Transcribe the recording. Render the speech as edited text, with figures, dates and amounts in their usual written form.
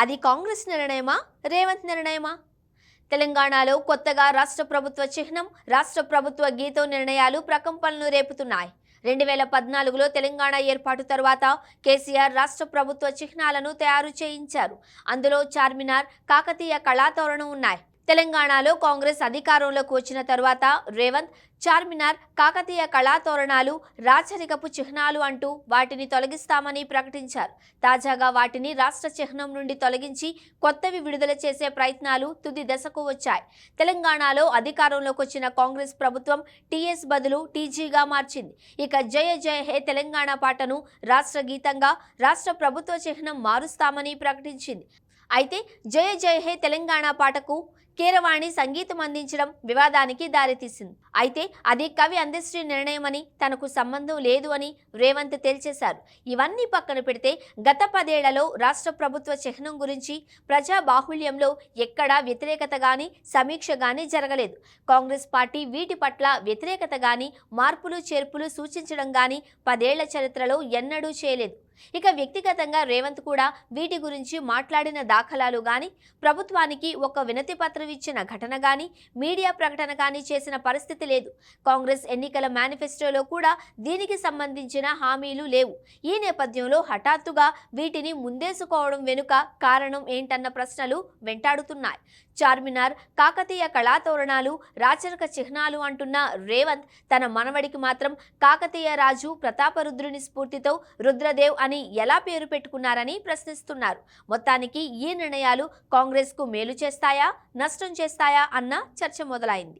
అది కాంగ్రెస్ నిర్ణయమా, రేవంత్ నిర్ణయమా? తెలంగాణలో కొత్తగా రాష్ట్ర ప్రభుత్వ చిహ్నం, రాష్ట్ర ప్రభుత్వ గీతం నిర్ణయాలు ప్రకంపనలు రేపుతున్నాయి. 2014లో తెలంగాణ ఏర్పాటు తర్వాత కేసీఆర్ రాష్ట్ర ప్రభుత్వ చిహ్నాలను తయారు చేయించారు. అందులో చార్మినార్, కాకతీయ కళాతోరణం ఉన్నాయి. తెలంగాణలో కాంగ్రెస్ అధికారంలోకి వచ్చిన తర్వాత రేవంత్ చార్మినార్, కాకతీయ కళాతోరణాలు రాచరికపు చిహ్నాలు అంటూ వాటిని తొలగిస్తామని ప్రకటించారు. తాజాగా వాటిని రాష్ట్ర చిహ్నం నుండి తొలగించి కొత్తవి విడుదల చేసే ప్రయత్నాలు తుది దశకు వచ్చాయి. తెలంగాణలో అధికారంలోకి వచ్చిన కాంగ్రెస్ ప్రభుత్వం టీఎస్ బదులు టీజీగా మార్చింది. ఇక జయ జయ హే తెలంగాణ పాటను రాష్ట్ర గీతంగా, రాష్ట్ర ప్రభుత్వ చిహ్నం మారుస్తామని ప్రకటించింది. అయితే జయ జయ హే తెలంగాణ పాటకు కీరవాణి సంగీతం అందించడం వివాదానికి దారితీసింది. అయితే అది కవి అందశ్రీ నిర్ణయమని, తనకు సంబంధం లేదు అని రేవంత్ తేల్చేశారు. ఇవన్నీ పక్కన పెడితే గత 10 ఏళ్లలో రాష్ట్ర ప్రభుత్వ చిహ్నం గురించి ప్రజా బాహుళ్యంలో ఎక్కడా వ్యతిరేకత గాని, సమీక్ష గాని జరగలేదు. కాంగ్రెస్ పార్టీ వీటి పట్ల వ్యతిరేకత గాని, మార్పులు చేర్పులు సూచించడం గాని 10 ఏళ్ల చరిత్రలో ఎన్నడూ చేయలేదు. ఇక వ్యక్తిగతంగా రేవంత్ కూడా వీటి గురించి మాట్లాడిన దాఖలాలు గాని, ప్రభుత్వానికి ఒక వినతి పత్రం ఇచ్చిన ఘటన గాని, మీడియా ప్రకటన గాని చేసిన పరిస్థితి లేదు. కాంగ్రెస్ ఎన్నికల మేనిఫెస్టోలో కూడా దీనికి సంబంధించిన హామీలు లేవు. ఈ నేపథ్యంలో హఠాత్తుగా వీటిని ముందేసుకోవడం వెనుక కారణం ఏంటన్న ప్రశ్నలు వెంటాడుతున్నాయి. చార్మినార్, కాకతీయ కళాతోరణాలు రాచరిక చిహ్నాలు అంటున్న రేవంత్ తన మనవడికి మాత్రం కాకతీయ రాజు ప్రతాపరుద్రుని స్ఫూర్తితో రుద్రదేవ్ అని ఎలా పేరు పెట్టుకున్నారని ప్రశ్నిస్తున్నారు. మొత్తానికి ఈ నిర్ణయాలు కాంగ్రెస్కు మేలు చేస్తాయా, నష్టం చేస్తాయా అన్న చర్చ మొదలైంది.